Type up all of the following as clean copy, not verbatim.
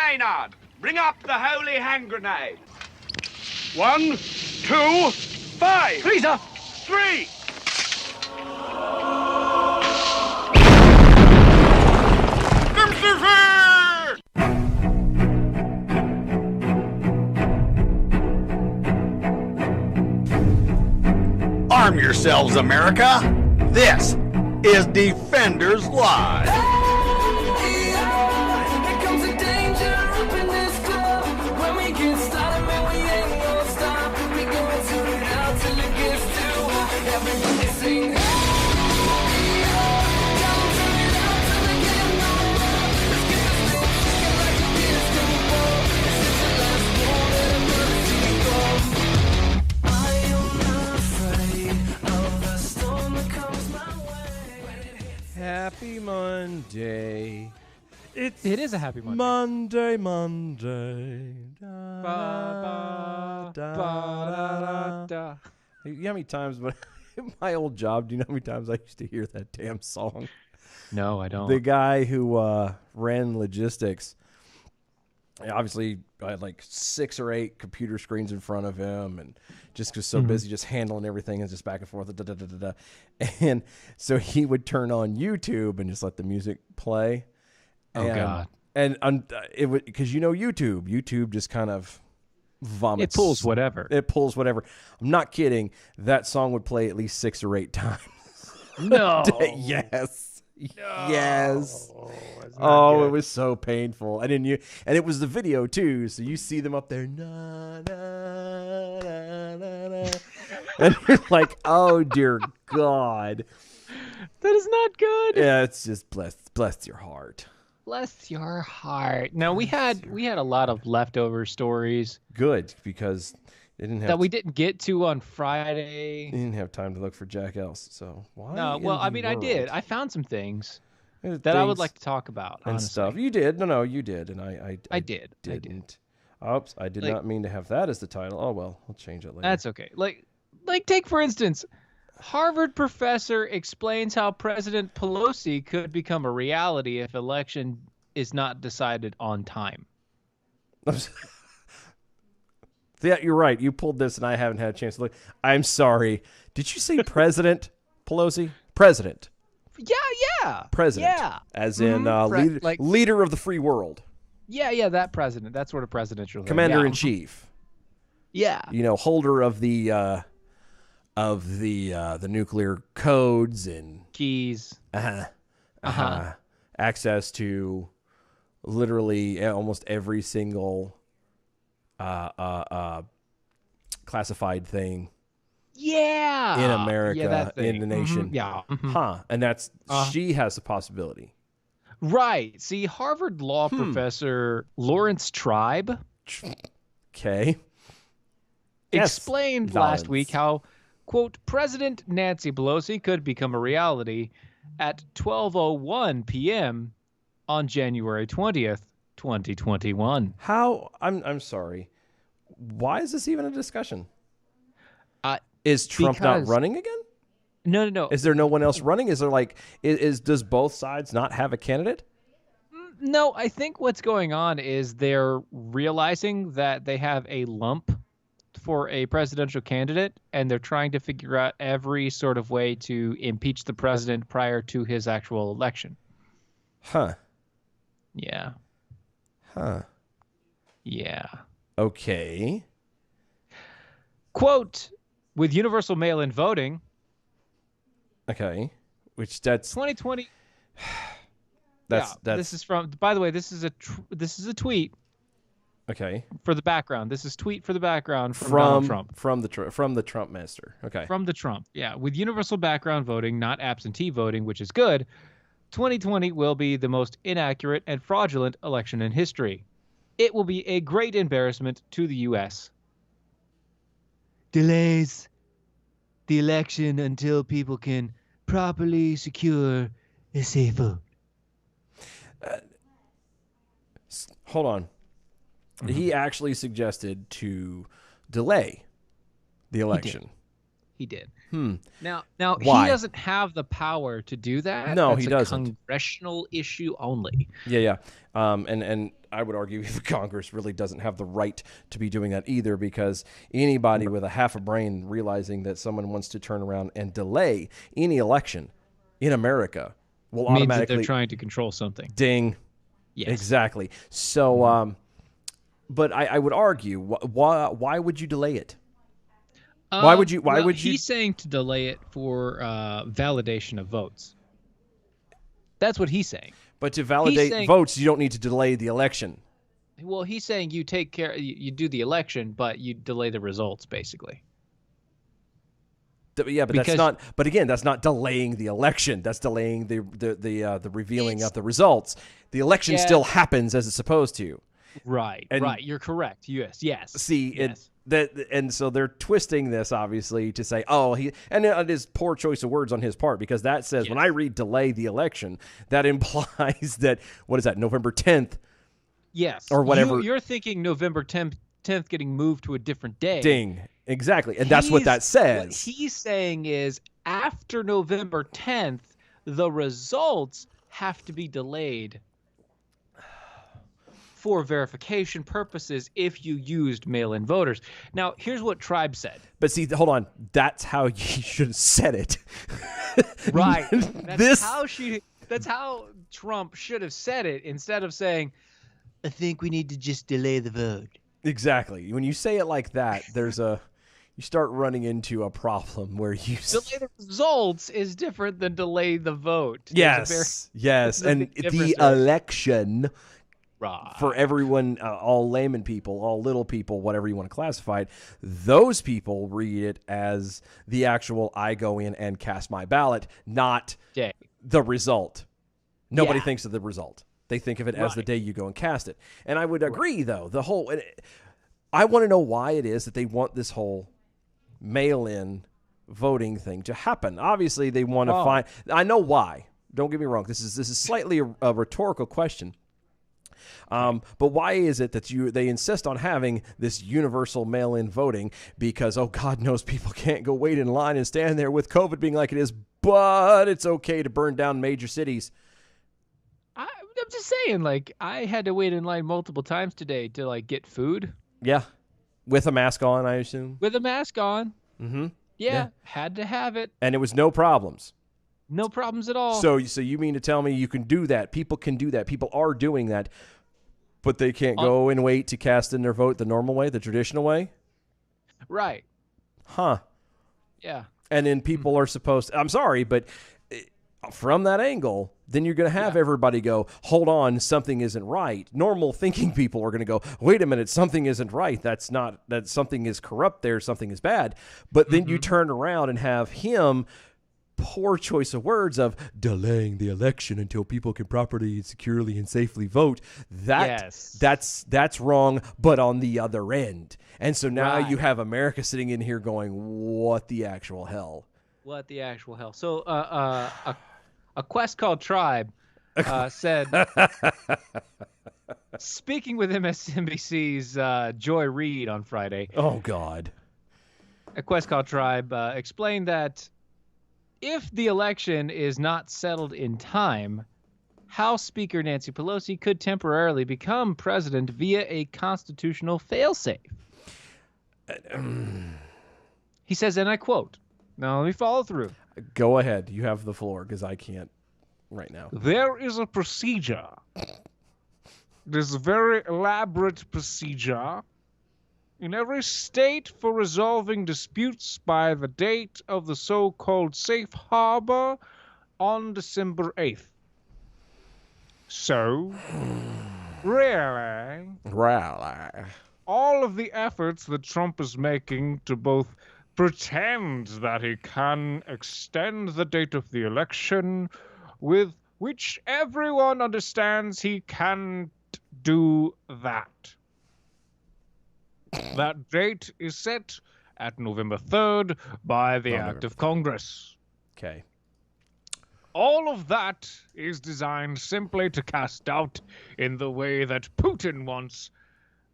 Maynard, bring up the holy hand grenade. 1, 2, 5. Please, sir. 3. Arm yourselves, America. This is Defenders Live. Happy Monday. It is a happy Monday. Monday. Ba, ba, ba, da, da. You know how many times, but my old job, do you know how many times I used to hear that damn song? No, I don't. The guy who ran logistics, obviously I had like 6 or 8 computer screens in front of him, and just was so busy just handling everything and just back and forth. Da, da, da, da, da. And so he would turn on YouTube and just let the music play. Oh, God. And it would, because YouTube just kind of vomits. It pulls whatever. I'm not kidding. That song would play at least 6 or 8 times. No. Yes. No. Yes. Good. It was so painful. And it was the video too. So you see them up there, na, na, na, na, na. And you're like, oh dear God. That is not good. Yeah, it's just bless your heart. Bless your heart. Now we had a lot of leftover stories. Good, because they didn't have that we didn't get to on Friday. They didn't have time to look for Jack Else. So why? No, well, I mean, I did. I found some things that I would like to talk about and honestly. stuff. You did. No, you did, and I didn't. Oops, I did not mean to have that as the title. Oh well, I'll change it later. That's okay. Like take for instance, Harvard professor explains how President Pelosi could become a reality if election is not decided on time. Yeah, you're right. You pulled this, and I haven't had a chance to look. I'm sorry. Did you say President Pelosi? President. Yeah. President. Yeah. As in leader of the free world. Yeah, that president. That sort of presidential thing. Commander in chief. Yeah. Holder of the nuclear codes and keys. Access to literally almost every single classified thing. Yeah. In America, in the nation. Yeah. And that's she has the possibility. Right. See, Harvard law professor Lawrence Tribe. Okay. Explained last week how, quote, President Nancy Pelosi could become a reality at 12:01 p.m. on January 20th, 2021. How? I'm sorry. Why is this even a discussion? Is Trump not running again? No. Is there no one else running? Is there does both sides not have a candidate? No, I think what's going on is they're realizing that they have a lump for a presidential candidate, and they're trying to figure out every sort of way to impeach the president prior to his actual election. Huh. Yeah. Huh. Yeah. Okay. Quote, with universal mail-in voting. Okay. Which that's 2020. That's this is from, by the way, this is a tweet. Okay. For the background. This is tweet for the background from Donald Trump. From the Trump master. Okay. From the Trump. Yeah. With universal background voting, not absentee voting, which is good, 2020 will be the most inaccurate and fraudulent election in history. It will be a great embarrassment to the U.S. Delays the election until people can properly secure a safe vote. Hold on. He actually suggested to delay the election. He did. Hmm. Now Why? he doesn't have the power to do that. No, That's he a doesn't. congressional issue only. Yeah. And I would argue the Congress really doesn't have the right to be doing that either, because anybody with a half a brain realizing that someone wants to turn around and delay any election in America will Means that automatically they're trying to control something. ding. Yes. Exactly. So, but I would argue, why would you delay it? Why would you? Why well, would you? He's saying to delay it for validation of votes. That's what he's saying. But to validate saying- votes, you don't need to delay the election. Well, he's saying you take care, you do the election, but you delay the results, basically. Yeah, but Because- that's not. But again, that's not delaying the election. That's delaying the revealing of the results. The election still happens as it's supposed to. Right. And- right. You're correct. Yes. See, yes. and so they're twisting this obviously to say, oh, and it is poor choice of words on his part, because that says when I read delay the election, that implies that what is that, November 10th? Yes. Or whatever. You're thinking November 10th getting moved to a different day. Ding. Exactly. And that's what that says. What he's saying is after November 10th, the results have to be delayed for verification purposes if you used mail-in voters. Now, here's what Tribe said. But see, hold on. That's how you should have said it. Right. That's how Trump should have said it, instead of saying, I think we need to just delay the vote. Exactly. When you say it like that, you start running into a problem where you Delay the results is different than delay the vote. yes, and big difference the there. election. Right. For everyone, all layman people, all little people, whatever you want to classify it, those people read it as the actual I go in and cast my ballot, not Day. the result. Nobody Yeah. thinks of the result. They think of it as the day you go and cast it. And I would agree, though, I want to know why it is that they want this whole mail-in voting thing to happen. Obviously, they want to find. I know why. Don't get me wrong. This is slightly a rhetorical question. But why is it that they insist on having this universal mail-in voting? Because, oh, God knows people can't go wait in line and stand there with COVID being like it is, but it's okay to burn down major cities. I'm just saying, like, I had to wait in line multiple times today to, like, get food. Yeah. With a mask on, I assume. With a mask on. Mm-hmm. Yeah, had to have it. And it was no problems. No problems at all. So you mean to tell me you can do that? People can do that. People are doing that. But they can't go and wait to cast in their vote the normal way, the traditional way? Right. Huh. Yeah. And then people are supposed to, I'm sorry, but from that angle, then you're going to have everybody go, hold on, something isn't right. Normal thinking people are going to go, wait a minute, something isn't right. That something is corrupt there, something is bad. But then you turn around and have him, poor choice of words, of delaying the election until people can properly, securely, and safely vote. That's wrong, but on the other end. And so now you have America sitting in here going, what the actual hell? What the actual hell? So a quest called Tribe said, speaking with MSNBC's Joy Reid on Friday. Oh, God. A quest called Tribe explained that if the election is not settled in time, House Speaker Nancy Pelosi could temporarily become president via a constitutional failsafe. He says, and I quote, now let me follow through. Go ahead. You have the floor, because I can't right now. There is a procedure. There's a very elaborate procedure in every state for resolving disputes by the date of the so-called safe harbor on December 8th. So, really, all of the efforts that Trump is making to both pretend that he can extend the date of the election, with which everyone understands he can't do that. That date is set at November 3rd by the act of Congress. Okay. All of that is designed simply to cast doubt in the way that Putin wants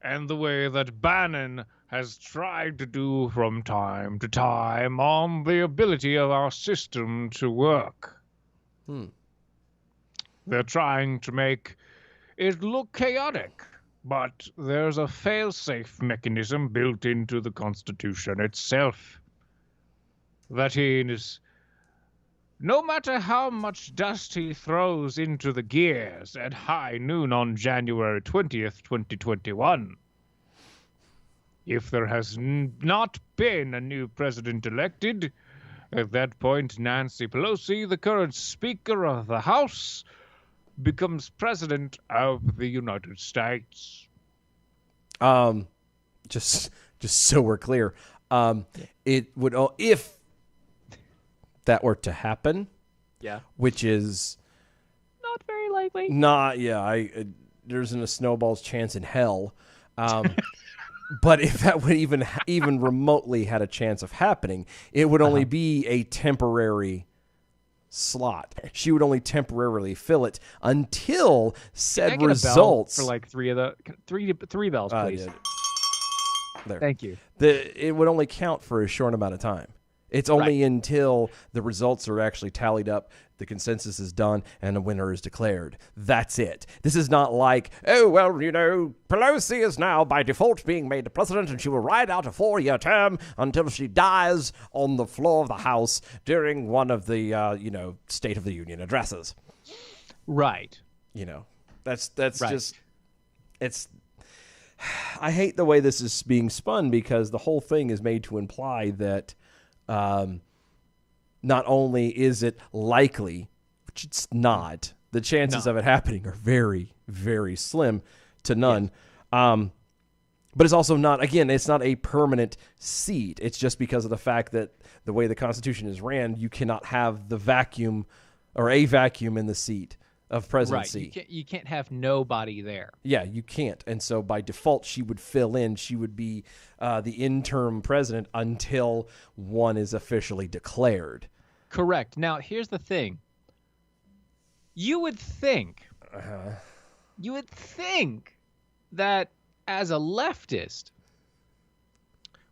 and the way that Bannon has tried to do from time to time on the ability of our system to work. They're trying to make it look chaotic, but there's a fail-safe mechanism built into the Constitution itself. That is, no matter how much dust he throws into the gears at high noon on January 20th, 2021, if there has not been a new president elected, at that point Nancy Pelosi, the current Speaker of the House, becomes President of the United States. Just so we're clear, it would, if that were to happen, which is Not very likely. there's a snowball's chance in hell. But if that would even remotely had a chance of happening, it would only be a temporary slot. She would only temporarily fill it until said results for like three bells, please. There. Thank you. It would only count for a short amount of time. It's only until the results are actually tallied up, the consensus is done, and a winner is declared. That's it. This is not like, oh, well, Pelosi is now by default being made the president, and she will ride out a 4-year term until she dies on the floor of the House during one of the, State of the Union addresses. Right. That's right. Just, it's... I hate the way this is being spun because the whole thing is made to imply that not only is it likely, which it's not, the chances of it happening are very, very slim to none. Yes. But it's also not, again, it's not a permanent seat. It's just because of the fact that the way the Constitution is ran, you cannot have the vacuum or a vacuum in the seat of presidency. Right. You can't have nobody there. Yeah, you can't. And so by default, she would fill in. She would be the interim president until one is officially declared. Correct. Now, here's the thing. You would think that as a leftist,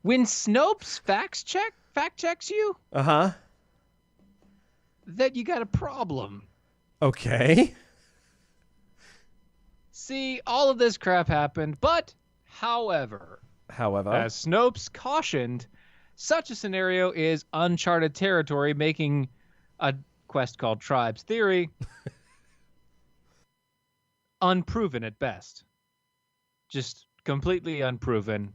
when Snopes fact checks you, that you got a problem. Okay. See, all of this crap happened, but however, as Snopes cautioned, such a scenario is uncharted territory, making a quest called Tribes Theory unproven at best. Just completely unproven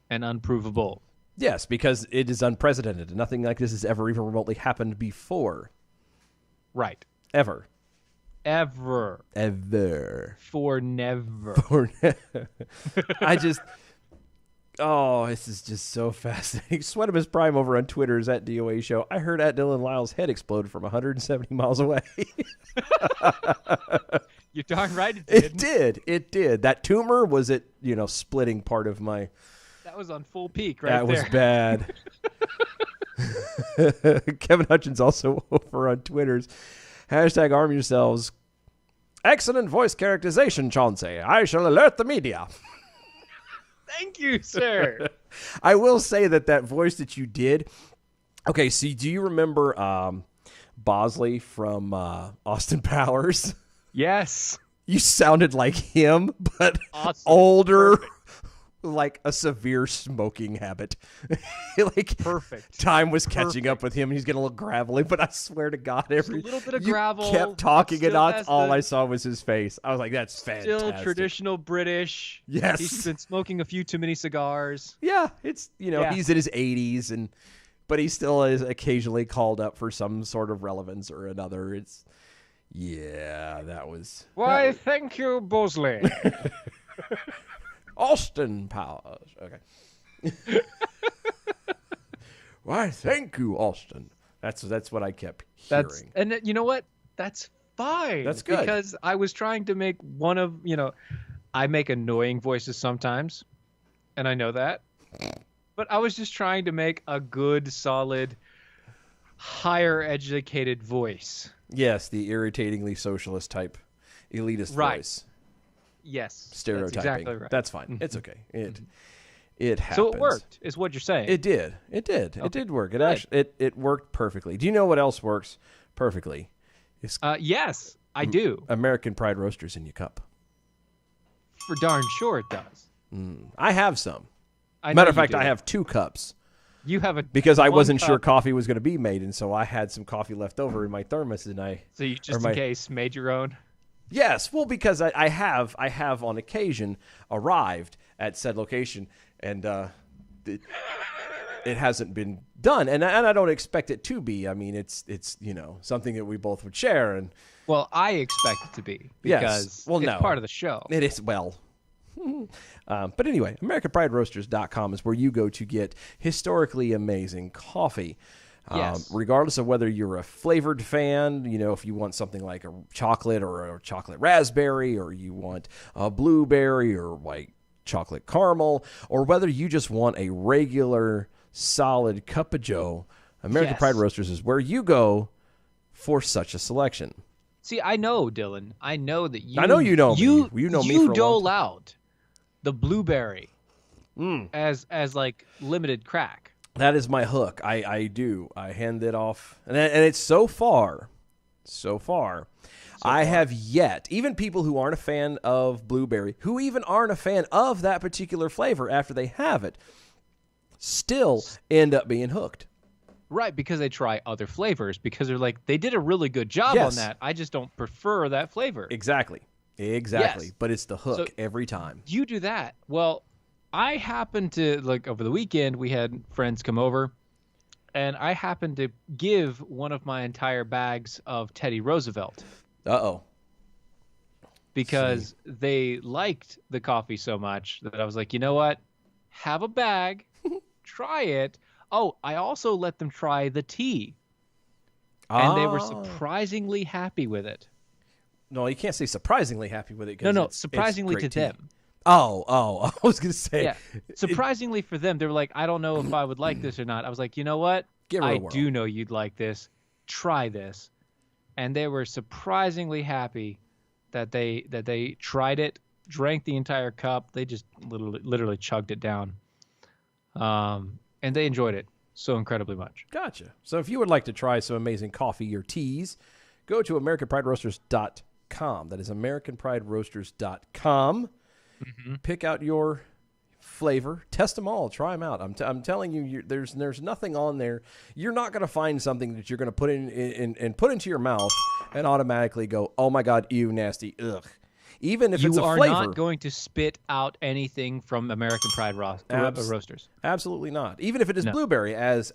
and unprovable. Yes, because it is unprecedented. Nothing like this has ever even remotely happened before. Right. Ever. For never. This is just so fascinating. Sweatimus Prime over on Twitter is at DOA Show. I heard at Dylan Lyle's head exploded from 170 miles away. You're darn right it did. It did. That tumor was splitting part of my... That was on full peak right there. That was bad. Kevin Hutchins also over on Twitter's hashtag arm yourselves. Excellent voice characterization, Chauncey. I shall alert the media. Thank you, sir. I will say that voice that you did. Okay, see, do you remember Bosley from Austin Powers? Yes. You sounded like him, but awesome. Older. Perfect. Like a severe smoking habit. Perfect. Time was catching up with him, and he's getting a little gravelly, but I swear to God, a little bit of gravel. Kept talking, and that's all I saw was his face. I was like, that's fantastic. Still traditional British. Yes. He's been smoking a few too many cigars. Yeah, it's, he's in his 80s, but he still is occasionally called up for some sort of relevance or another. That was... Why, thank you, Bosley. Austin Powers. Okay. Why, thank you, Austin. That's what I kept hearing. And you know what? That's fine. That's good. Because I was trying to make one of, I make annoying voices sometimes, and I know that. But I was just trying to make a good, solid, higher educated voice. Yes, the irritatingly socialist type elitist voice. Yes. Stereotyping. That's exactly right. That's fine. It's okay. It happens. So it worked, is what you're saying. It did. It did. It did work. It actually it worked perfectly. Do you know what else works perfectly? It's Yes, I do. American Pride Roasters in your cup. For darn sure it does. I have some. I know Matter of you fact, do. I have 2 cups You have a because I one wasn't cup, sure coffee was going to be made, and so I had some coffee left over in my thermos, and So you just in case made your own. Yes, well, because I have on occasion arrived at said location, and it hasn't been done, and I don't expect it to be. I mean, it's something that we both would share, and Well, I expect it to be Yes. because Well, it's no. part of the show. it is but anyway, AmericanPrideRoasters.com is where you go to get historically amazing coffee. Yes. Regardless of whether you're a flavored fan, if you want something like a chocolate or a chocolate raspberry, or you want a blueberry or white chocolate caramel, or whether you just want a regular solid cup of joe, American Yes. Pride Roasters is where you go for such a selection. See, I know, Dylan. I know that you. I know you know me. You know me for a long dole time. out the blueberry as like limited crack. That is my hook. I do. I hand it off. And it's so far, I have yet, even people who aren't a fan of blueberry, who even aren't a fan of that particular flavor after they have it, still end up being hooked. Right, because they try other flavors because they're like, they did a really good job Yes. on that. I just don't prefer that flavor. Exactly. Yes. But it's the hook So- every time. You do that. Well, I happened to, like, over the weekend, we had friends come over, and I happened to give one of my entire bags of Teddy Roosevelt Uh-oh. because they liked the coffee so much that I was like, you know what? Have a bag, try it. Oh, I also let them try the tea, and they were surprisingly happy with it. No, you can't say surprisingly happy with it. 'Cause No, it's surprisingly great to tea. them. Oh, I was going to say. Yeah, surprisingly for them, they were like, I don't know if I would like this or not. I was like, you know what? Give her a I whirl. do know you'd like this. Try this. And they were surprisingly happy that they tried it, drank the entire cup. They just literally chugged it down. And they enjoyed it so incredibly much. Gotcha. So if you would like to try some amazing coffee or teas, go to AmericanPrideRoasters.com. That is AmericanPrideRoasters.com. Pick out your flavor. Test them all. Try them out. I'm telling you, there's nothing on there. You're not going to find something that you're going to put in put into your mouth and automatically go, oh my God, ew, nasty, ugh. Even if it's a You are flavor. not going to spit out anything from American Pride Roasters. Absolutely not. Even if it is No. blueberry, as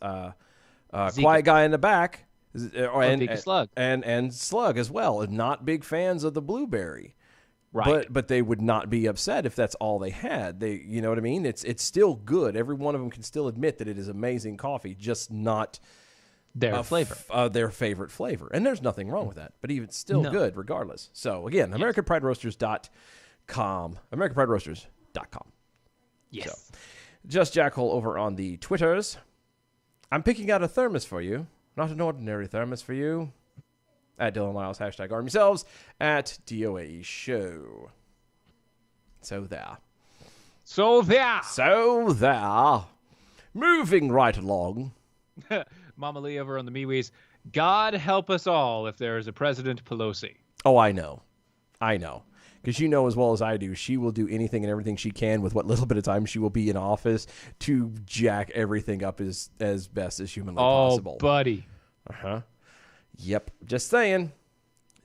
Quiet Guy in the back, Big Slug. and Slug as well. Not big fans of the blueberry, Right. But they would not be upset if that's all they had. You know what I mean? It's still good. Every one of them can still admit that it is amazing coffee, just not Their flavor. their favorite flavor. And there's nothing wrong with that. But even still No. good regardless. So again, AmericanPrideRoasters.com. AmericanPrideRoasters.com. Yes. Just Jackal over on the Twitters. I'm picking out a thermos for you. Not an ordinary thermos for you. At Dylan Lyles, hashtag arm yourselves, at DOAE Show. So there. So there. So there. Moving right along. Mama Lee over on the MeWe's. God help us all if there is a President Pelosi. Oh, I know. Because you know as well as I do, she will do anything and everything she can with what little bit of time she will be in office to jack everything up as best as humanly possible. Oh, buddy. Uh-huh. Yep. Just saying.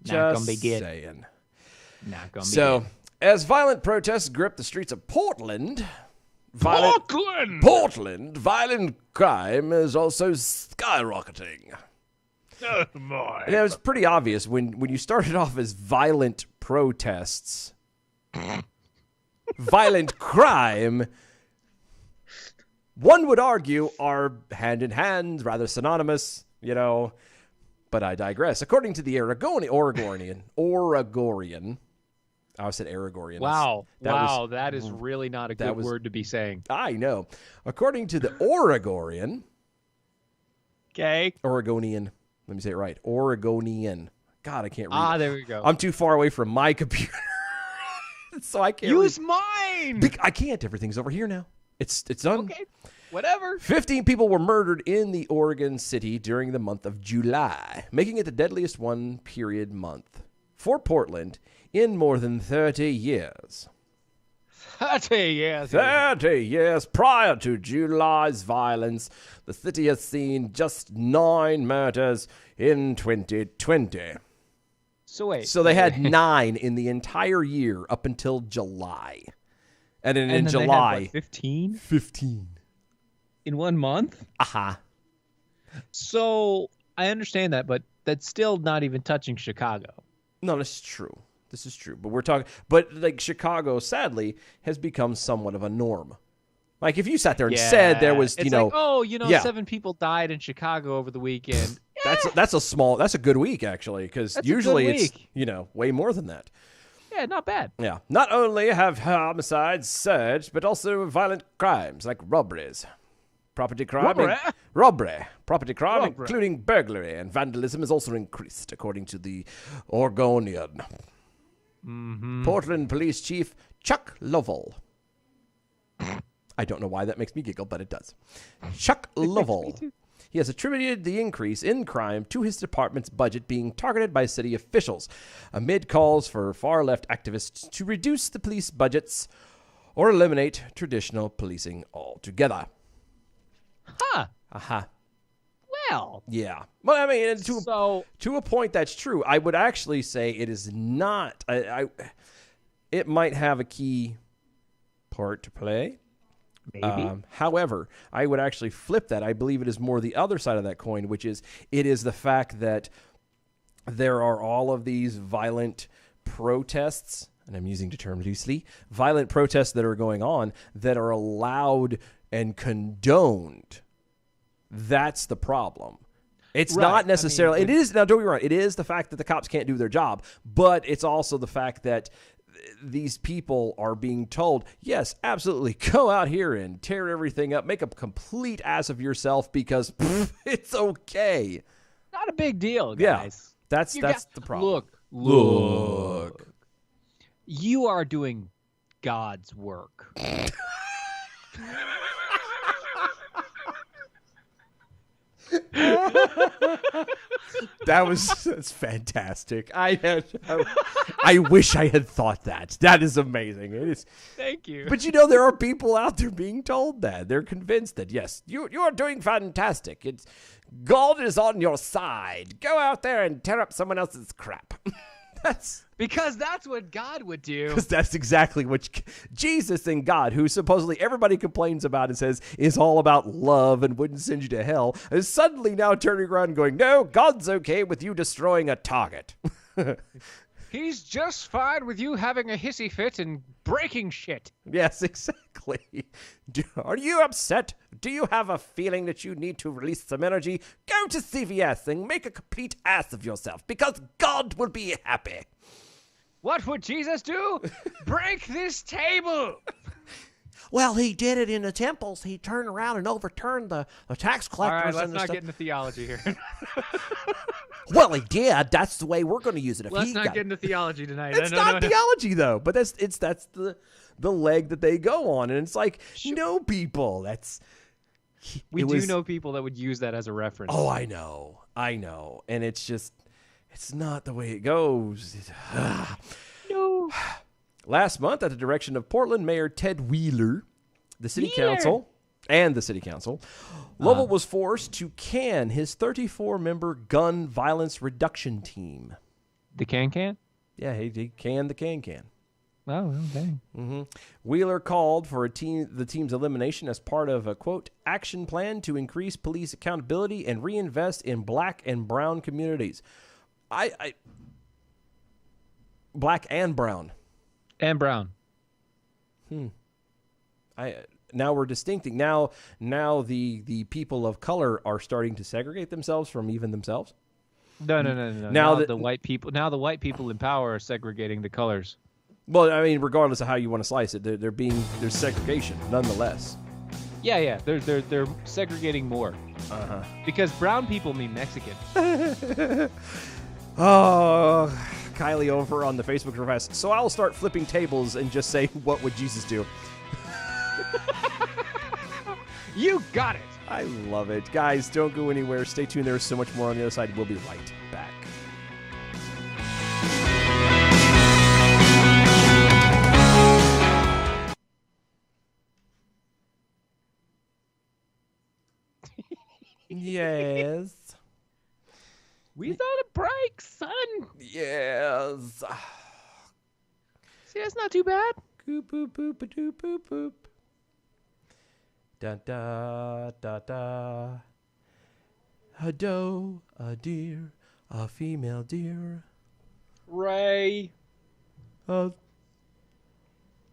Not gonna be good. saying. Not gonna be So, good. as violent protests grip the streets of Portland, violent crime is also skyrocketing. Oh, my. And it was pretty obvious when you started off as violent protests, violent crime, one would argue are hand in hand, rather synonymous, But I digress. According to the Oregonian, I said Aragorian. Wow. That is really not a good was- word to be saying. I know. According to the Oregonian, Okay. Oregonian. Let me say it right. Oregonian. God, I can't read. There we go. I'm too far away from my computer, so I can't Use read. mine. I can't. Everything's over here now. It's done. Okay, whatever. 15 people were murdered in the Oregon City during the month of July, making it the deadliest one-period month for Portland in more than 30 years. 30 years. 30 years prior to July's violence, the city has seen just 9 murders in 2020. So wait. So they had 9 in the entire year up until July. And then in July, 15? 15. In 1 month? Aha. So I understand that, but that's still not even touching Chicago. No, this is true. This is true. But we're talking, but like Chicago, sadly, has become somewhat of a norm. Like if you sat there and said there was, it's like, oh, 7 people died in Chicago over the weekend. That's a good week actually, because usually it's, way more than that. Yeah, not bad. Yeah. Not only have homicides surged, but also violent crimes like robberies. Property crime, including burglary and vandalism, has also increased, according to the Oregonian. Portland Police Chief Chuck Lovell. I don't know why that makes me giggle, but it does. Chuck Lovell. He has attributed the increase in crime to his department's budget being targeted by city officials, amid calls for far-left activists to reduce the police budgets or eliminate traditional policing altogether. Huh. Aha. Well. Yeah. Well, I mean, to a point, that's true. I would actually say it is not. It might have a key part to play. Maybe. However, I would actually flip that. I believe it is more the other side of that coin, which is it is the fact that there are all of these violent protests, and I'm using the term loosely, violent protests that are going on that are allowed and condoned. That's the problem. It's not necessarily, it is, now don't get me wrong, it is the fact that the cops can't do their job, but it's also the fact that these people are being told, yes, absolutely, go out here and tear everything up, make a complete ass of yourself because it's okay. Not a big deal, guys. Yeah, that's the problem. Look. You are doing God's work. That's fantastic. I wish I had thought that. That is amazing. It is. Thank you. But there are people out there being told that. They're convinced that yes, you are doing fantastic. God is on your side. Go out there and tear up someone else's crap. Because that's what God would do. Because that's exactly what Jesus and God, who supposedly everybody complains about and says is all about love and wouldn't send you to hell, is suddenly now turning around and going, no, God's okay with you destroying a target. He's just fine with you having a hissy fit and breaking shit. Yes, exactly. Are you upset? Do you have a feeling that you need to release some energy? Go to CVS and make a complete ass of yourself because God will be happy. What would Jesus do? Break this table. Well, he did it in the temples. He turned around and overturned the tax collectors. All right, let's not get into theology here. Well, he did. That's the way we're going to use it. Let's not get into theology tonight. It's not theology, though. But that's the leg that they go on. And it's like, no, people. We do know people that would use that as a reference. Oh, I know. And it's just, it's not the way it goes. No. Last month, at the direction of Portland Mayor Ted Wheeler, the city council, Lovell was forced to can his 34-member gun violence reduction team. The can? Yeah, he canned the can. Oh, okay. Mm-hmm. Wheeler called for the team's elimination as part of a, quote, action plan to increase police accountability and reinvest in black and brown communities. Black and brown. And brown. Now we're distincting. Now the people of color are starting to segregate themselves from even themselves. No. Now the white people in power are segregating the colors. Well, I mean, regardless of how you want to slice it, there's segregation nonetheless. Yeah. They're segregating more. Because brown people mean Mexican. Oh, Kylie over on the Facebook group asks, so I'll start flipping tables and just say, what would Jesus do? You got it. I love it. Guys, don't go anywhere. Stay tuned. There's so much more on the other side. We'll be right back. Yes. We thought a break, son. Yes. See, that's not too bad. Boop, boop, boop, boop, boop, boop. Da da da da. A doe, a deer, a female deer. Ray. A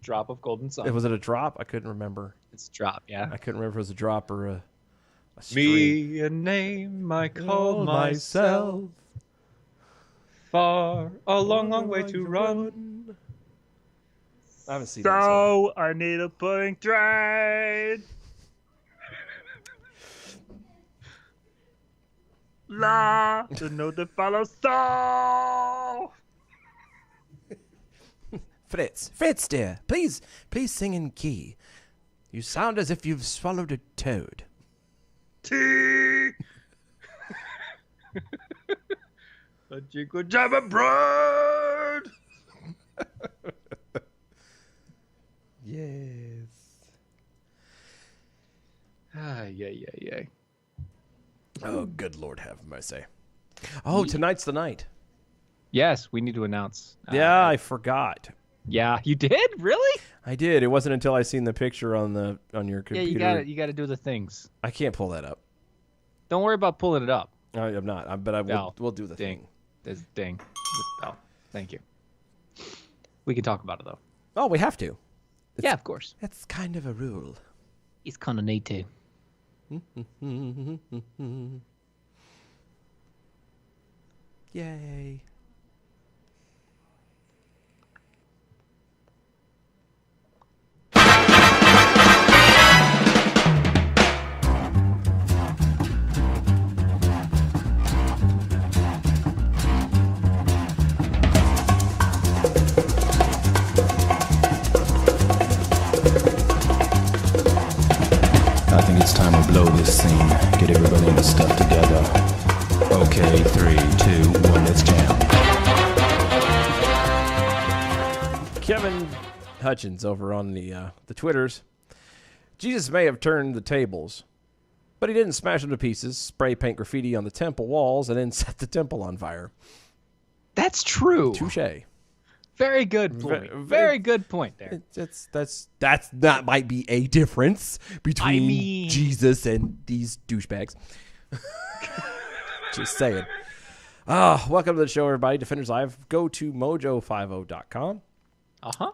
Drop of golden sun. Was it a drop? I couldn't remember. It's a drop, yeah. I couldn't remember if it was a drop or a stream. Me a name I call myself. Far, a long, long way to run. I haven't seen that song. So I need a pudding train. La, the note that follows so. Fritz, dear, please sing in key. You sound as if you've swallowed a toad. Tea. A jingle jabber bird. Yes. Yeah. Oh, good Lord, have mercy. Oh, tonight's the night. Yes, we need to announce. Yeah, I forgot. Yeah, you did? Really? I did. It wasn't until I seen the picture on your computer. Yeah, you got to do the things. I can't pull that up. Don't worry about pulling it up. I'm not. But I will. We'll do the thing. There's ding. Oh, thank you. We can talk about it though. Oh, we have to. Yeah, of course. It's kind of a rule. It's kind of need to. Yay. I think it's time we blow this scene. Get everybody in the stuff together. Okay, 3, 2, 1, let's jam. Kevin Hutchins over on the Twitters. Jesus may have turned the tables, but he didn't smash them to pieces, spray paint graffiti on the temple walls, and then set the temple on fire. That's true. Touche. Very good point. Very good point there. That might be a difference between Jesus and these douchebags. Just saying. Welcome to the show, everybody. Defenders Live. Go to mojo50.com.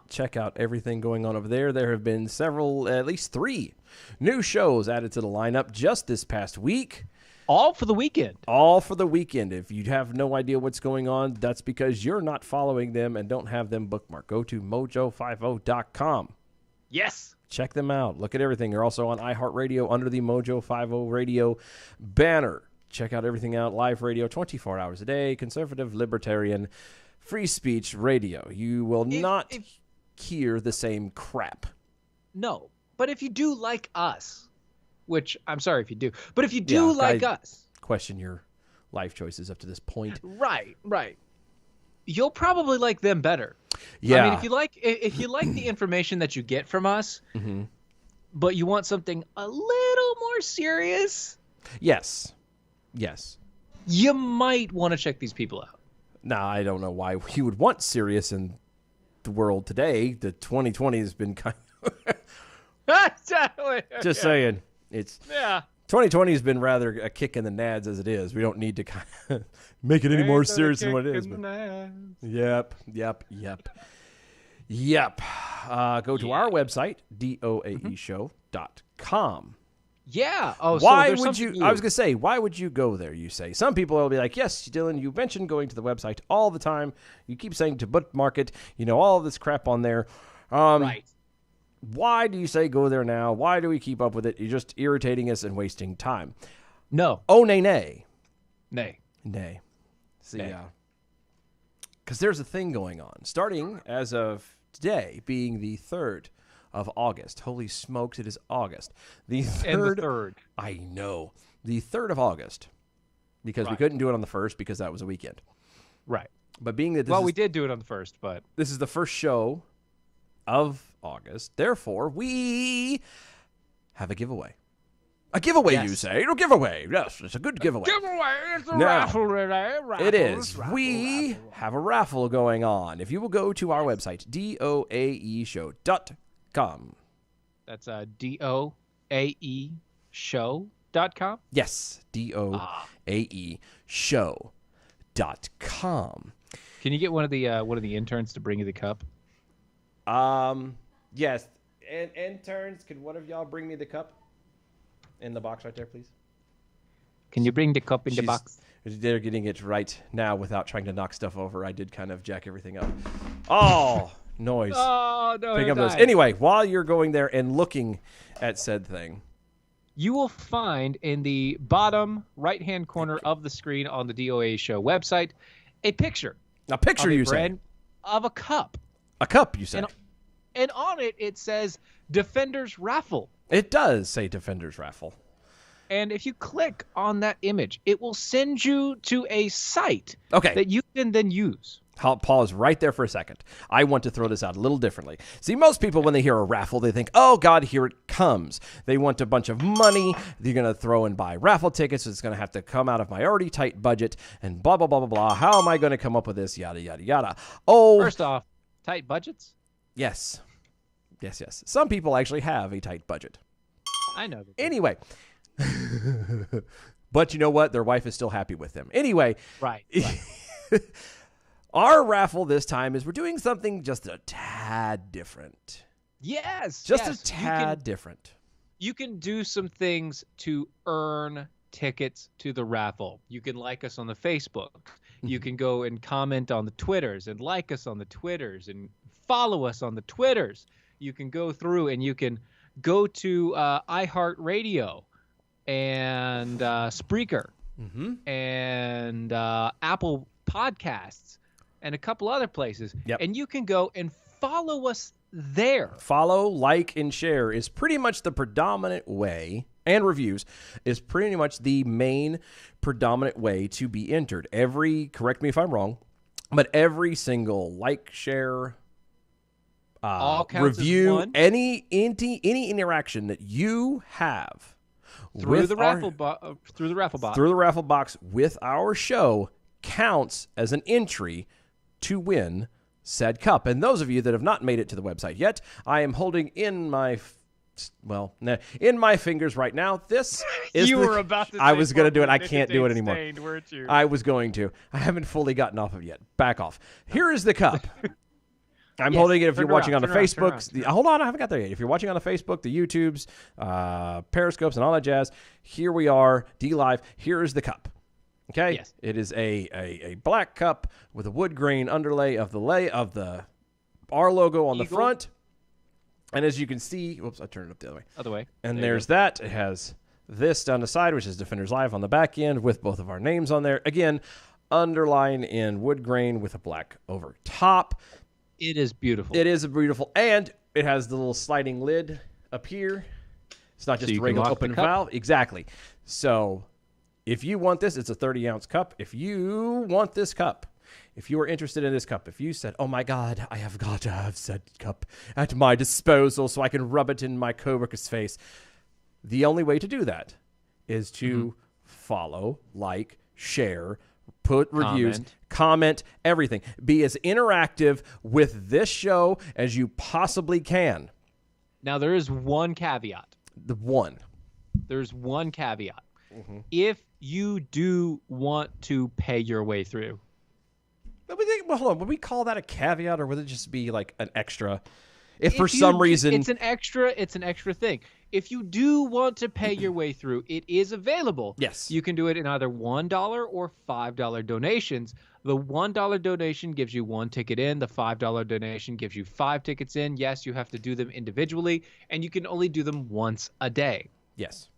Check out everything going on over there. There have been several, at least 3 new shows added to the lineup just this past week. All for the weekend. All for the weekend. If you have no idea what's going on, that's because you're not following them and don't have them bookmarked. Go to mojo50.com. Yes. Check them out. Look at everything. They're also on iHeartRadio under the Mojo 50 radio banner. Check out everything out. Live radio 24 hours a day. Conservative, libertarian, free speech radio. You will not hear the same crap. No. But if you do like us, which I'm sorry if you do, but if you do like us, question your life choices up to this point. Right. You'll probably like them better. Yeah. I mean, if you like the information that you get from us, but you want something a little more serious, yes, you might want to check these people out. Now, I don't know why you would want serious in the world today. The 2020 has been kind of just saying. It's 2020 has been rather a kick in the nads as it is. We don't need to kind of make it any more serious than what it is. But... Yep. Go to our website, doaeshow.com. Yeah. Oh, why would you? I was gonna say, why would you go there? You say some people will be like, yes, Dylan, you mentioned going to the website all the time. You keep saying to bookmark it. All of this crap on there. Right. Why do you say go there now? Why do we keep up with it? You're just irritating us and wasting time. No. Oh, nay. See, because there's a thing going on. Starting as of today, being the 3rd of August. Holy smokes, it is August. The 3rd. And the 3rd. I know. The 3rd of August. Because we Right. couldn't do it on the 1st because that was a weekend. Right. But being that We did do it on the 1st, but this is the first show of August, therefore we have a giveaway. A giveaway, Yes. you say? A giveaway. Yes, it's a good giveaway. It's a Now, raffle today. It is. We have a raffle going on. If you will go to our website, doaeshow.com. That's DOAE show.com. Yes, DOAE show.com. Can you get one of the interns to bring you the cup? Yes. And interns, could one of y'all bring me the cup in the box right there, please? Can you bring the cup in the box? They're getting it right now without trying to knock stuff over. I did kind of jack everything up. Oh, noise. Oh, no. Picking it up those. died. Anyway, while you're going there and looking at said thing, You will find in the bottom right-hand corner of the screen on the DOA show website a picture. a picture, of a you say? brand of a cup. A cup, you say? And on it says Defenders Raffle. It does say Defenders Raffle. And if you click on that image, it will send you to a site Okay. that you can then use. I'll pause right there for a second. I want to throw this out a little differently. See, most people, when they hear a raffle, they think, oh, God, here it comes. They want a bunch of money. They're going to throw and buy raffle tickets. So it's going to have to come out of my already tight budget and blah, blah, blah, blah, blah. How am I going to come up with this? Yada, yada, yada. Oh, First off, tight budgets? yes. Yes, yes. Some people actually have a tight budget. I know. That. Anyway. But you know what? Their wife is still happy with them. Anyway. Right. Our raffle this time is we're doing something just a tad different. Yes. Just yes. a tad different. You can do some things to earn tickets to the raffle. You can like us on the Facebook. You can go and comment on the Twitters and like us on the Twitters and follow us on the Twitters. You can go through and you can go to iHeartRadio and Spreaker and Apple Podcasts and a couple other places. Yep. And you can go and follow us there. Follow, like, and share is pretty much the predominant way, and reviews is pretty much the main predominant way to be entered. Correct me if I'm wrong, but every single like, share, All counts as review, one. any interaction that you have Through with the raffle bot. through the raffle box with our show counts as an entry to win said cup. And those of you that have not made it to the website yet, I am holding in my fingers right now. This is You were about to I say was going to do it. I nicotine can't do it anymore. stained, weren't you? I was going to. I haven't fully gotten off of it yet. Back off. Here is the cup. I'm Yes, holding it if turn you're watching around, on the turn around, turn Facebooks. Hold on, I haven't got there yet. If you're watching on the Facebook, the YouTubes, Periscopes, and all that jazz, here we are, D-Live. Here is the cup. Okay? Yes. It is a black cup with a wood grain underlay of the our logo on the Eagle. front. And as you can see, whoops, I turned it up the other way. Other way. And There you there's that. It has this down the side, which is Defenders Live on the back end with both of our names on there. Again, underlined in wood grain with a black over top. It is beautiful. It is a beautiful, and it has the little sliding lid up here. It's not just you a can regular lock the open cup. valve. Exactly. So if you want this, it's a 30-ounce cup. If you want this cup, if you are interested in this cup, if you said, oh my God, I have got to have said cup at my disposal so I can rub it in my coworker's face, the only way to do that is to follow, like, share, put reviews, comment, everything. Be as interactive with this show as you possibly can. Now, there is one caveat. There's one caveat. If you do want to pay your way through. Well, hold on. Would we call that a caveat, or would it just be like an extra? If for you some do- reason it's an extra thing. If you do want to pay your way through, it is available. Yes. You can do it in either $1 or $5 donations. The $1 donation gives you 1 ticket in. The $5 donation gives you 5 tickets in. Yes, you have to do them individually, and you can only do them once a day. Yes.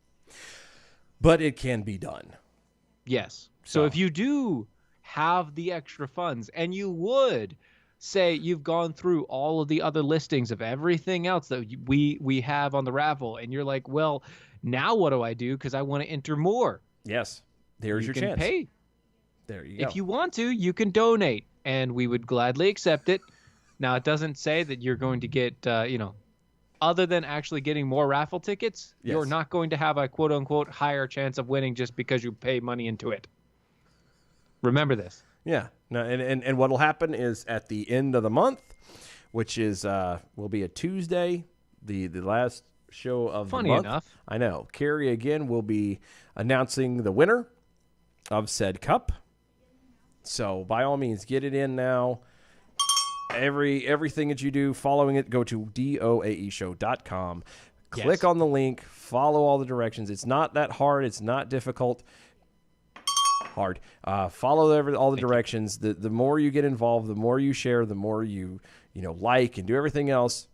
But it can be done. Yes. So if you do have the extra funds and you would say you've gone through all of the other listings of everything else that we have on the raffle, and you're like, well, now what do I do? Because I want to enter more. Yes. There's your You can chance. pay. There you go. If you want to, you can donate, and we would gladly accept it. Now, it doesn't say that you're going to get, other than actually getting more raffle tickets, Yes. you're not going to have a quote-unquote higher chance of winning just because you pay money into it. Remember this. Yeah. No, and what'll happen is at the end of the month, which is will be a Tuesday, the last show of Funny the month. enough. I know. Carrie again will be announcing the winner of said cup. So by all means, get it in now. Everything that you do, following it, go to doaeshow.com. Click Yes. on the link, follow all the directions. It's not that hard. It's not difficult. Follow all the directions. The more you get involved, the more you share, the more you like and do everything else.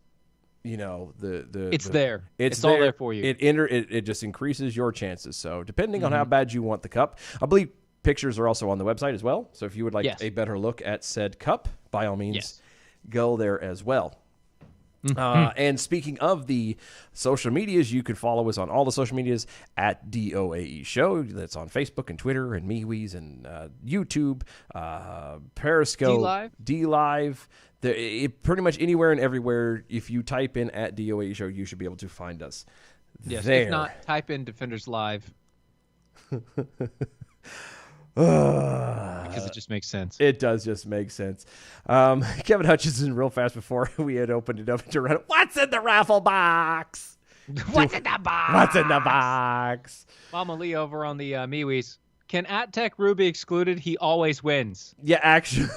It's there. It's all there for you. It just increases your chances. So depending on how bad you want the cup, I believe pictures are also on the website as well. So if you would like Yes. a better look at said cup, by all means, Yes. go there as well. And speaking of the social medias, you could follow us on all the social medias at DOAE Show. That's on Facebook and Twitter and MeWe's and YouTube, Periscope, DLive. Pretty much anywhere and everywhere. If you type in at DOAE Show, you should be able to find us Yes. there. If not, type in Defenders Live. Because it just makes sense. It does just make sense. Kevin Hutchinson, real fast before we had opened it up to run. What's in the raffle box? What's in the box? What's in the box? Mama Lee over on the MeWe's. Can @TechRu be excluded? He always wins. Yeah, actually.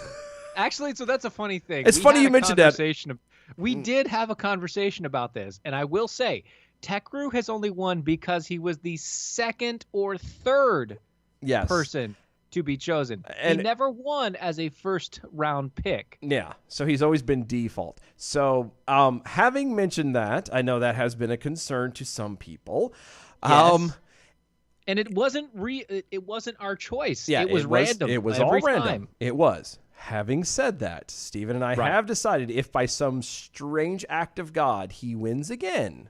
Actually, so that's a funny thing. It's funny you mentioned that. We did have a conversation about this, and I will say, TechRu has only won because he was the second or third person to be chosen. And he never won as a first round pick. Yeah, so he's always been default. So having mentioned that, I know that has been a concern to some people. Yes. And it wasn't it wasn't our choice. Yeah, it was random. It was every all random. time. It was. Having said that, Steven and I have decided if by some strange act of God he wins again,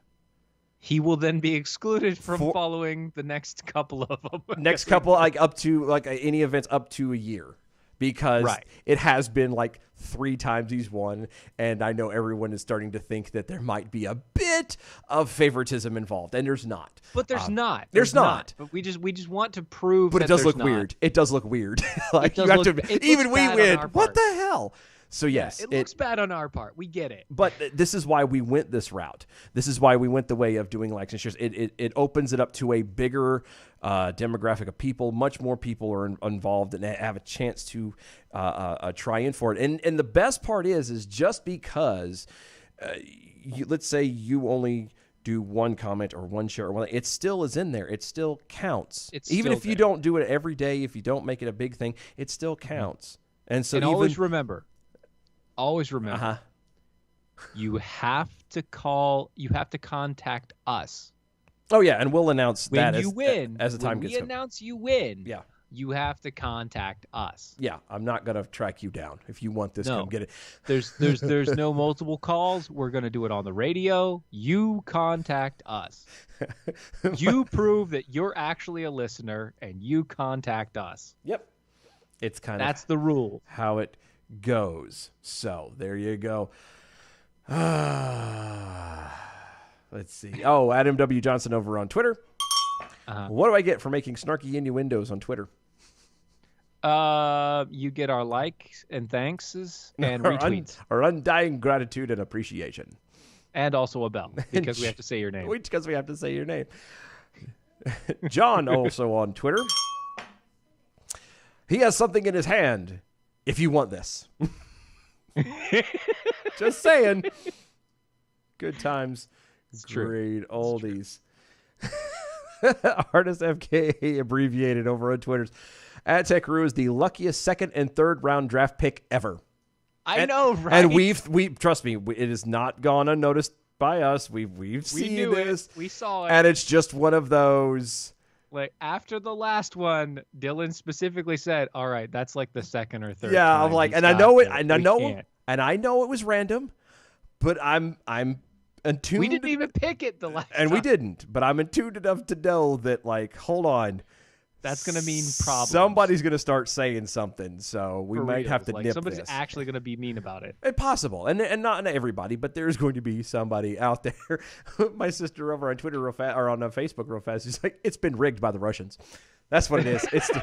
he will then be excluded from following the next couple of them. Next couple, up to any events up to a year, because it has been 3 times he's won, and I know everyone is starting to think that there might be a bit of favoritism involved, and there's not. But there's not. There's not. But we just want to prove. But that it does there's look not. weird. It does look weird. It does you have look- to. it Even looks we bad on win. our What part. the hell? So yes, It looks bad on our part. We get it. But this is why we went this route. This is why we went the way of doing likes and shares. It opens it up to a bigger demographic of people. Much more people are involved and have a chance to try in for it. And the best part is just because, let's say you only do one comment or one share or one, it still is in there. It still counts. Even if you don't do it every day, if you don't make it a big thing, it still counts. And so always remember, you have to contact us. Oh yeah, and we'll announce when that you win. as the time when gets. we announce you win. Yeah. You have to contact us. Yeah, I'm not gonna track you down. If you want this, come get it. There's no multiple calls. We're gonna do it on the radio. You contact us. You prove that you're actually a listener, and you contact us. Yep. It's that's the rule. How it goes. So there you go. Let's see. Oh, Adam W. Johnson over on Twitter. What do I get for making snarky innuendos on Twitter? You get our likes and thanks and retweets. Our undying gratitude and appreciation. And also a bell, because we have to say your name. Because we have to say your name. John also on Twitter. He has something in his hand. If you want this. Just saying. Good times. It's Great oldies. Artist FKA abbreviated over on Twitter's. @TechRu is the luckiest second and third round draft pick ever. I know, right? And we trust me, it has not gone unnoticed by us. We've seen this. We saw it. And it's just one of those. Like after the last one, Dylan specifically said, "All right, that's like the second or third." Yeah, time I'm like, he's and I got know it. this. And I We know. can't." And I know it was random, but I'm attuned. We didn't even pick it the last and time. we didn't, but I'm attuned enough to know that, like, hold on. That's going to mean problems. Somebody's going to start saying something, so we might have to nip somebody's this. actually going to be mean about it. Possible, and not everybody, but there's going to be somebody out there. My sister over on Twitter or on Facebook real fast, she's like, "It's been rigged by the Russians." That's what it is. It's the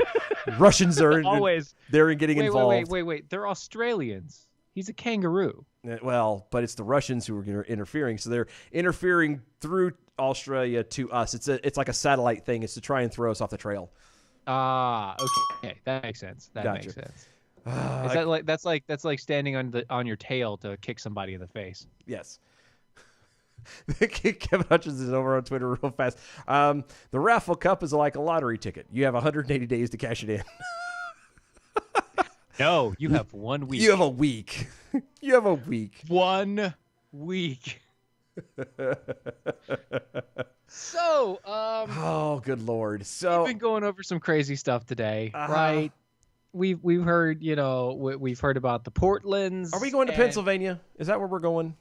Russians are always they're getting involved. Wait. They're Australians. He's a kangaroo. Well, but it's the Russians who are interfering, so they're interfering through Australia to us. It's like a satellite thing. It's to try and throw us off the trail. Okay, that makes sense. That Gotcha. makes sense. Is that that's like standing on your tail to kick somebody in the face? Yes. Kevin Hutchins is over on Twitter real fast. The raffle cup is like a lottery ticket. You have 180 days to cash it in. No, you have 1 week. You have a week. You have a week. 1 week. So, oh, good Lord. So we've been going over some crazy stuff today, right? We've heard, we've heard about the Portlands. Are we going to Pennsylvania? Is that where we're going?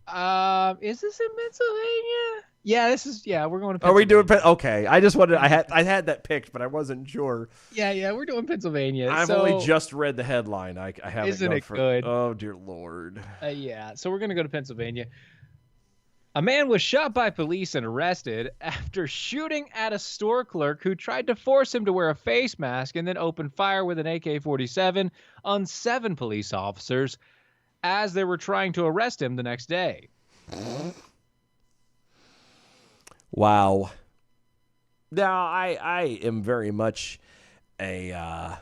Is this in Pennsylvania? Yeah, we're going to Pennsylvania. Are we doing okay. I just wanted I had that picked, but I wasn't sure. Yeah, we're doing Pennsylvania. I've only just read the headline. I haven't. Isn't it good? Oh dear Lord. Yeah, so we're going to go to Pennsylvania. A man was shot by police and arrested after shooting at a store clerk who tried to force him to wear a face mask and then opened fire with an AK-47 on 7 police officers as they were trying to arrest him the next day. Wow. Now, I am very much an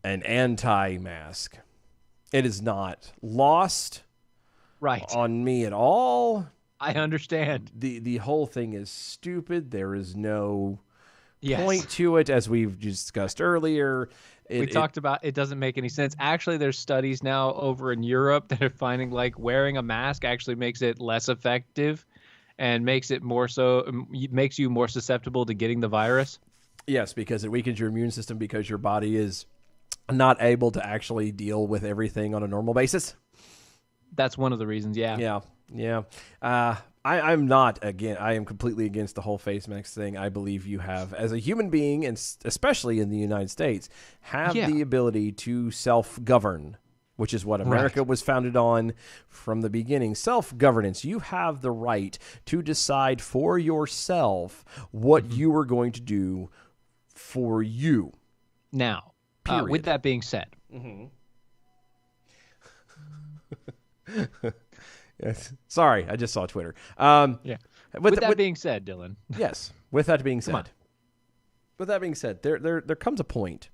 anti-mask. It is not lost on me at all. I understand. The whole thing is stupid. There is no point to it, as we've discussed earlier. We talked about it doesn't make any sense. Actually, there's studies now over in Europe that are finding like wearing a mask actually makes it less effective and makes you more susceptible to getting the virus. Yes, because it weakens your immune system because your body is not able to actually deal with everything on a normal basis. That's one of the reasons, yeah. I'm not, again, I am completely against the whole face mask thing. I believe you have, as a human being, and especially in the United States, have the ability to self-govern, which is what America was founded on from the beginning. Self-governance. You have the right to decide for yourself what you are going to do for you. Now, with that being said. Yes. Sorry, I just saw Twitter. With that being said, Dylan. Yes. With that being said. With that being said, there comes a point,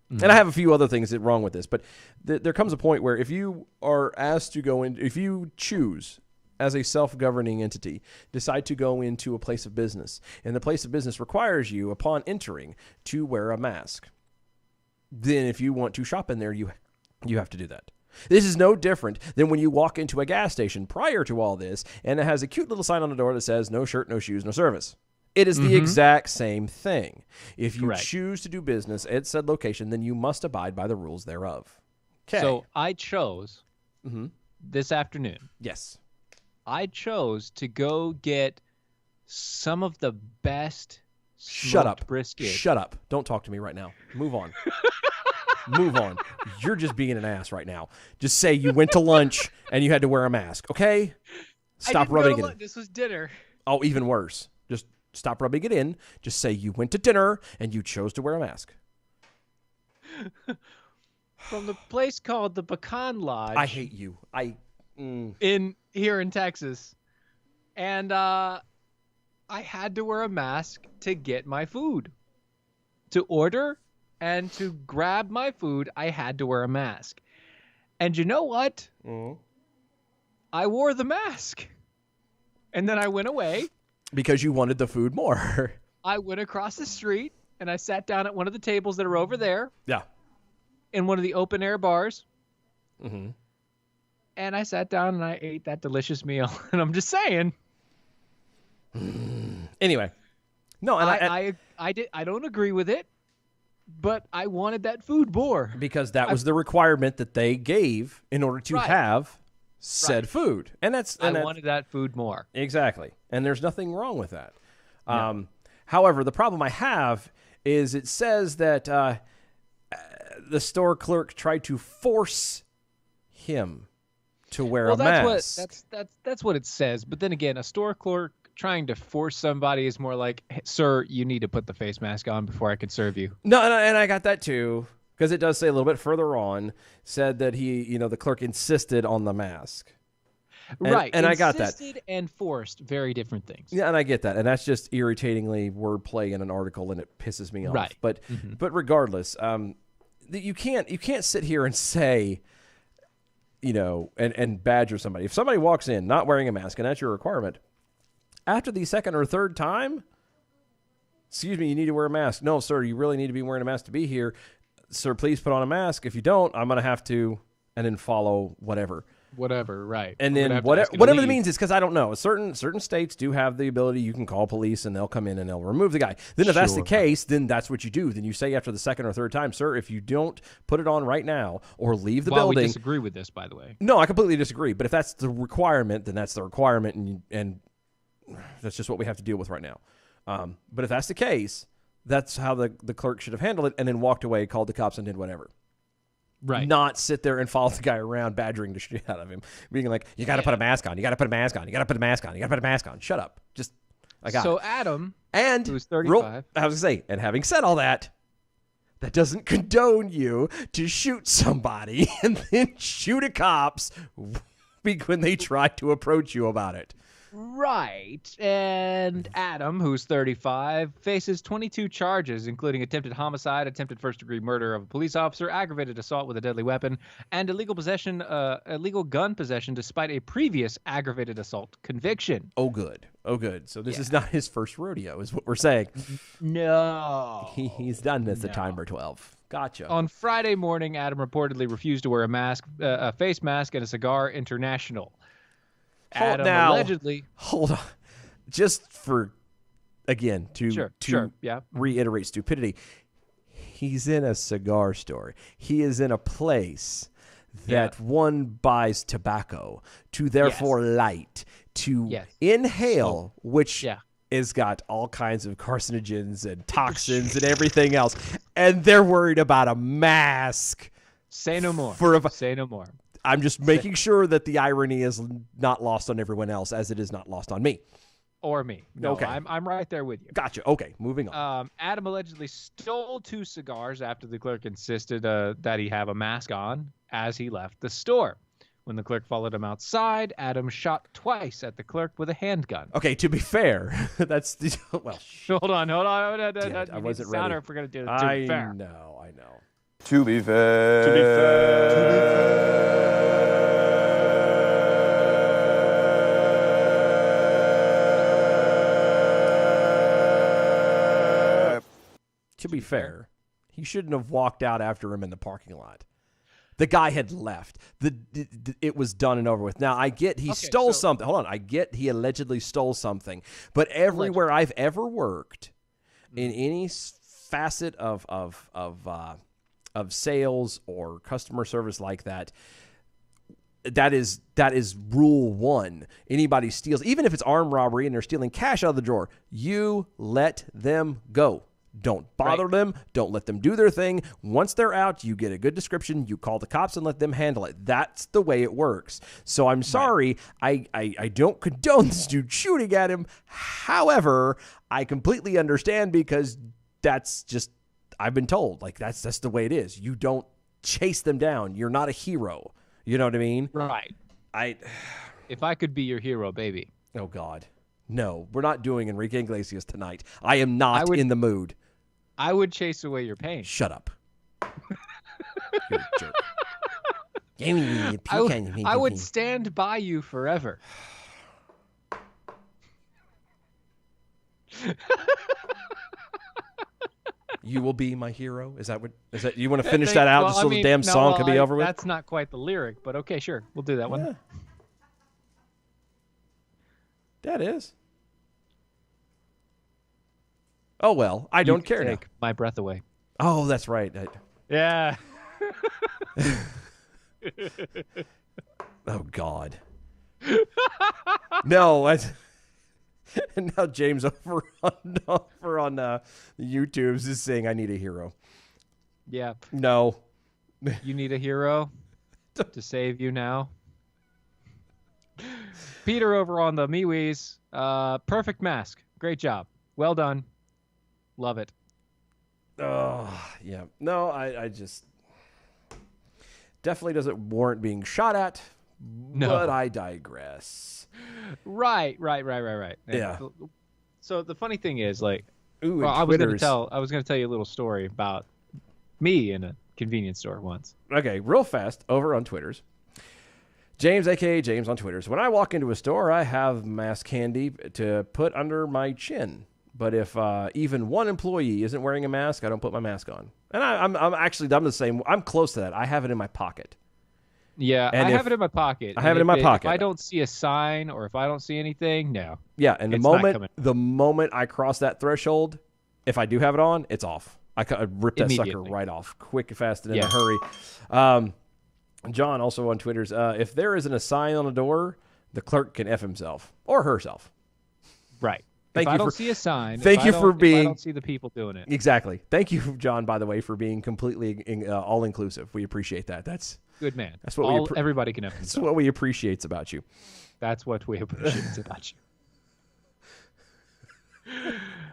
and I have a few other things that wrong with this, but there comes a point where if you are asked to go in, if you choose as a self-governing entity, decide to go into a place of business, and the place of business requires you, upon entering, to wear a mask, then if you want to shop in there, you have to do that. This is no different than when you walk into a gas station prior to all this, and it has a cute little sign on the door that says, no shirt, no shoes, no service. It is the exact same thing. If you choose to do business at said location, then you must abide by the rules thereof. Okay. So I chose this afternoon. Yes. I chose to go get some of the best smoked brisket. Shut up. Don't talk to me right now. Move on. Move on. You're just being an ass right now. Just say you went to lunch and you had to wear a mask, okay? Stop rubbing it in. This was dinner. Oh, even worse. Just stop rubbing it in. Just say you went to dinner and you chose to wear a mask. From the place called the Pecan Lodge. I hate you. Here in Texas. And I had to wear a mask to get my food. To order and to grab my food, I had to wear a mask. And you know what? I wore the mask. And then I went away. Because you wanted the food more. I went across the street and I sat down at one of the tables that are over there. Yeah. In one of the open air bars. And I sat down and I ate that delicious meal. And I'm just saying. Anyway. No, and I don't agree with it. but I wanted that food more. Because that was the requirement that they gave in order to Right. have said food. And I wanted that food more. Exactly. And there's nothing wrong with that. However, the problem I have is it says that the store clerk tried to force him to wear a mask. That's what it says. But then again, a store clerk trying to force somebody is more like, "Hey, sir, you need to put the face mask on before I can serve you." No, and I got that too, because it does say a little bit further on, said that the clerk insisted on the mask. Right. And I got that. Insisted and forced, very different things. Yeah, and I get that. And that's just irritatingly wordplay in an article, and it pisses me off. Right. But regardless, you can't sit here and say, and badger somebody. If somebody walks in not wearing a mask, and that's your requirement, after the second or third time, excuse me, you need to wear a mask. No, sir, you really need to be wearing a mask to be here. Sir, please put on a mask. If you don't, I'm going to have to, and then follow whatever. Whatever, right. And then whatever the means is, because I don't know. Certain states do have the ability, you can call police and they'll come in and they'll remove the guy. Then if that's the case, then that's what you do. Then you say after the second or third time, sir, if you don't put it on right now or leave the building. We disagree with this, by the way. No, I completely disagree. But if that's the requirement, then that's the requirement, and that's just what we have to deal with right now. But if that's the case, that's how the clerk should have handled it, and then walked away, called the cops, and did whatever. Right. Not sit there and follow the guy around, badgering the shit out of him, being like, you got to put a mask on. You got to put a mask on. You got to put a mask on. You got to put a mask on. Shut up. I got it. So Adam, who's 35. I was going to say, and having said all that, that doesn't condone you to shoot somebody and then shoot a cops when they try to approach you about it. Right. And Adam, who's 35, faces 22 charges, including attempted homicide, attempted first-degree murder of a police officer, aggravated assault with a deadly weapon, and illegal gun possession despite a previous aggravated assault conviction. Oh, good. So this is not his first rodeo, is what we're saying. No. He's done this a time or 12. Gotcha. On Friday morning, Adam reportedly refused to wear a face mask at a Cigar International. Adam allegedly. Hold on. Just for, again, to reiterate stupidity, he's in a cigar store. He is in a place that one buys tobacco to therefore light, to inhale, which has got all kinds of carcinogens and toxins and everything else. And they're worried about a mask. Say no more. Say no more. I'm just making sure that the irony is not lost on everyone else, as it is not lost on me. Or me. No, okay. I'm right there with you. Gotcha. Okay, moving on. Adam allegedly stole 2 cigars after the clerk insisted that he have a mask on as he left the store. When the clerk followed him outside, Adam shot twice at the clerk with a handgun. Okay, to be fair, that's the... Well, Hold on. I wasn't ready. If we're going to do it. I fair. know. To be fair. To be fair, he shouldn't have walked out after him in the parking lot. The guy had left. It was done and over with. Now, I get he stole something. Hold on. I get he allegedly stole something. But everywhere I've ever worked, in any facet of sales or customer service like that, that is rule 1. Anybody steals, even if it's armed robbery and they're stealing cash out of the drawer, you let them go. Don't bother them. Don't let them do their thing. Once they're out, you get a good description. You call the cops and let them handle it. That's the way it works. So I'm sorry. I don't condone this dude shooting at him. However, I completely understand, because that's just, I've been told, like, that's the way it is. You don't chase them down. You're not a hero. You know what I mean? Right. If I could be your hero, baby. Oh, God. No, we're not doing Enrique Iglesias tonight. I am not in the mood. I would chase away your pain. Shut up. You're a jerk. I would stand by you forever. You will be my hero? Is that you want to finish that out just so the damn song can be over with? That's not quite the lyric, but okay, sure. We'll do that one. Yeah. That is. Oh, well, I don't care now. Take my breath away. Oh, that's right. Yeah. Oh God. No, and now James over on YouTube's is saying I need a hero. Yeah. No. You need a hero to save you now. Peter over on the MeWe's. Perfect mask. Great job. Well done. Love it. Oh, yeah. No, I just definitely doesn't warrant being shot at. No. But I digress. Right. Yeah. So the funny thing is, like, Ooh, I was going to tell you a little story about me in a convenience store once. Okay, real fast over on Twitter's. James, aka James on Twitter's. When I walk into a store, I have mask candy to put under my chin. But if even one employee isn't wearing a mask, I don't put my mask on. And I'm the same. I'm close to that. I have it in my pocket. Yeah, and I have it in my pocket. I have it in my pocket. If I don't see a sign or if I don't see anything, no. Yeah, and the moment I cross that threshold, if I do have it on, it's off. I rip that sucker right off, quick, fast, and in a hurry. John, also on Twitter's, if there isn't a sign on the door, the clerk can F himself or herself. Right. If I don't see a sign, if I don't see the people doing it. Exactly. Thank you, John, by the way, for being completely all-inclusive. We appreciate that. That's good, man. That's what everybody can F That's himself. what we appreciate about you. That's what we appreciate about you.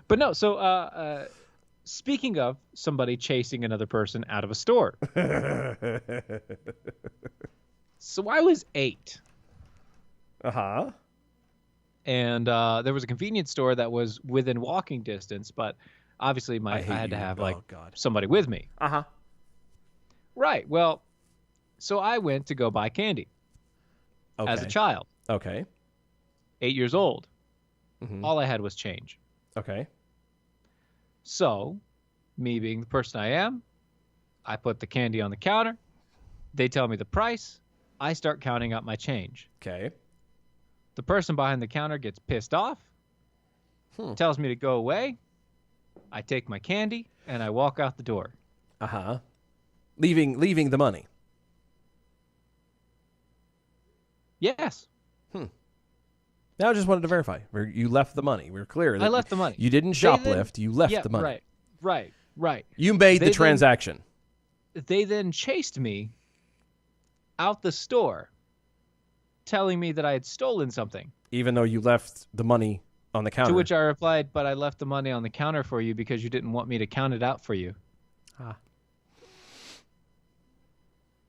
But no, so speaking of somebody chasing another person out of a store. So I was 8. Uh-huh. And there was a convenience store that was within walking distance, but obviously I had to have somebody with me. Uh-huh. Right. Well, so I went to go buy candy as a child. Okay. 8 years old. Mm-hmm. All I had was change. Okay. So, me being the person I am, I put the candy on the counter. They tell me the price. I start counting out my change. Okay. The person behind the counter gets pissed off, tells me to go away. I take my candy, and I walk out the door. Uh-huh. Leaving the money. Yes. Now I just wanted to verify. You left the money. We're clear. I left the money. You didn't shoplift. You left the money. Right. You made the transaction. They then chased me out the store, telling me that I had stolen something. Even though you left the money on the counter. To which I replied, but I left the money on the counter for you because you didn't want me to count it out for you.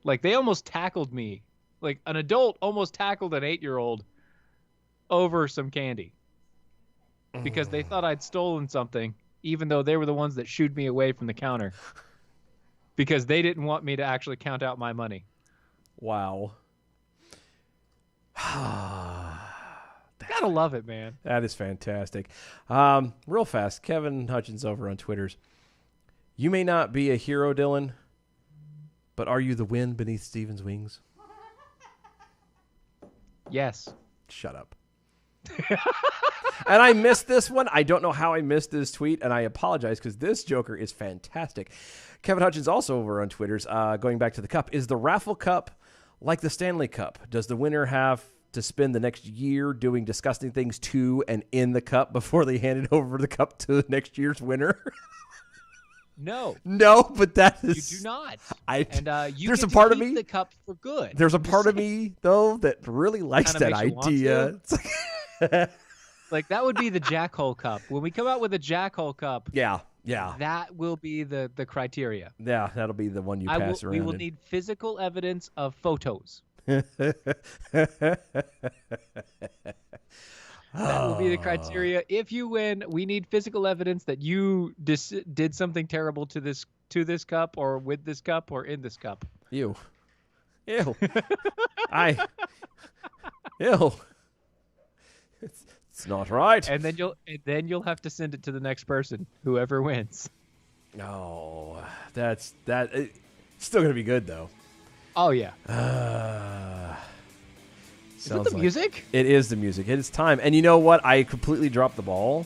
Like, they almost tackled me. Like, an adult almost tackled an 8-year-old over some candy. Because they thought I'd stolen something, even though they were the ones that shooed me away from the counter. Because they didn't want me to actually count out my money. Wow. Gotta love it, man. That is fantastic. Real fast, Kevin Hutchins over on Twitter's. You may not be a hero, Dylan, but are you the wind beneath Steven's wings? Yes. Shut up. And I missed this one. I don't know how I missed this tweet, and I apologize because this Joker is fantastic. Kevin Hutchins also over on Twitter's, going back to the cup. Is the raffle cup like the Stanley Cup? Does the winner have to spend the next year doing disgusting things to and in the cup before they hand it over the cup to next year's winner? No. No, but that is... You do not. You there's a part of me... the cup for good. There's a part of me, though, that really likes that idea. It's like, that would be the Jackhole Cup. When we come out with a Jackhole Cup... Yeah. That will be the criteria. Yeah, that'll be the one you pass around. We will need physical evidence of photos. That will be the criteria. If you win, we need physical evidence that you did something terrible to this cup, or with this cup, or in this cup. Ew. Ew. It's not right. And then you'll have to send it to the next person, whoever wins. No, it's still gonna be good though. Oh yeah. Is it the music? It is the music. It is time. And you know what? I completely dropped the ball.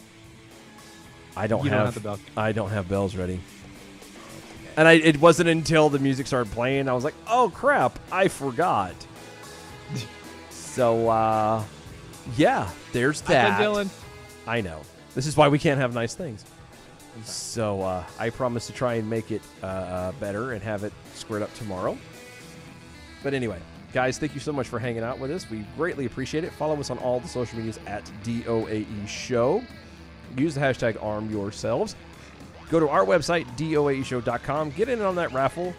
I don't have the bell. I don't have bells ready. And it wasn't until the music started playing, I was like, oh, crap, I forgot. So, yeah, there's that. Dylan. I know. This is why we can't have nice things. So I promise to try and make it better and have it squared up tomorrow. But anyway, guys, thank you so much for hanging out with us. We greatly appreciate it. Follow us on all the social medias at DOAE Show. Use the hashtag ArmYourselves. Go to our website, doaeshow.com. Get in on that raffle.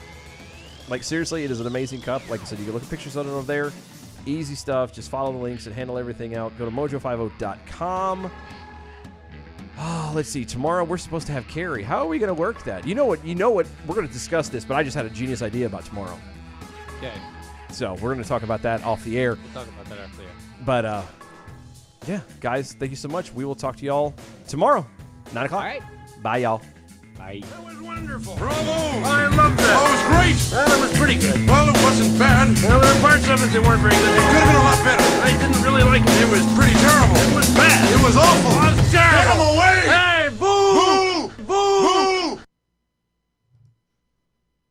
Like, seriously, it is an amazing cup. Like I said, you can look at pictures of it over there. Easy stuff. Just follow the links and handle everything out. Go to mojo50.com. Oh, let's see. Tomorrow we're supposed to have Carrie. How are we going to work that? You know what? We're going to discuss this, but I just had a genius idea about tomorrow. Okay. So we're going to talk about that off the air. We'll talk about that after the air. But, yeah, guys, thank you so much. We will talk to y'all tomorrow, 9 o'clock. All right. Bye, y'all. Bye. That was wonderful. Bravo! I loved that. Oh, it was great! Well, it was pretty good. Well, it wasn't bad. Well, there were parts of it that weren't very good. It could have been a lot better.